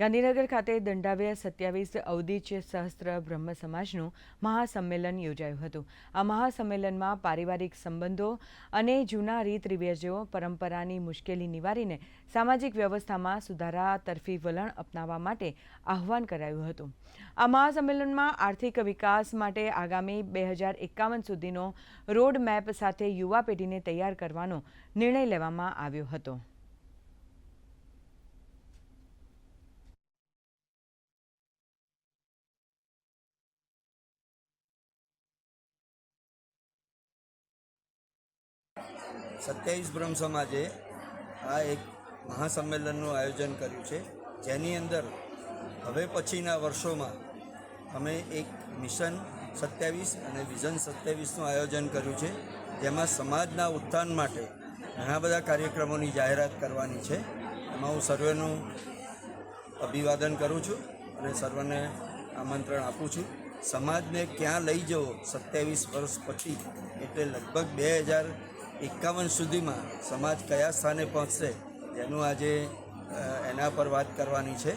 ગાંધીનગર ખાતે દંડાવ્ય 27 અવધિચ સહસ્ત્ર બ્રહ્મ સમાજનું મહાસંમેલન યોજાયું હતું। આ મહાસંમેલનમાં પારિવારિક સંબંધો અને જૂના રીત રિવાજો પરંપરાની મુશ્કેલી નિવારીને સામાજિક વ્યવસ્થામાં સુધારા તરફી વલણ અપનાવવા માટે આહ્વાન કરાયું હતું। આ મહાસંમેલનમાં આર્થિક વિકાસ માટે આગામી 2051 સુધીનો રોડ મેપ સાથે યુવા પેઢીને તૈયાર કરવાનો નિર્ણય લેવામાં આવ્યો હતો। સત્યાવીસ બ્રહ્મ સમાજે આ એક મહાસંમેલનનું આયોજન કર્યું છે, જેની અંદર હવે પછીના વર્ષોમાં અમે એક મિશન 27 અને વિઝન 27નું આયોજન કર્યું છે, જેમાં સમાજના ઉત્થાન માટે ઘણા બધા કાર્યક્રમોની જાહેરાત કરવાની છે। એમાં હું સર્વેનું અભિવાદન કરું છું અને સર્વને આમંત્રણ આપું છું। સમાજને ક્યાં લઈ જવો 27 વર્ષ પછી, એટલે લગભગ 2051 સુધીમાં સમાજ કયા સ્થાને પહોંચશે, જેનું આજે એના પર વાત કરવાની છે।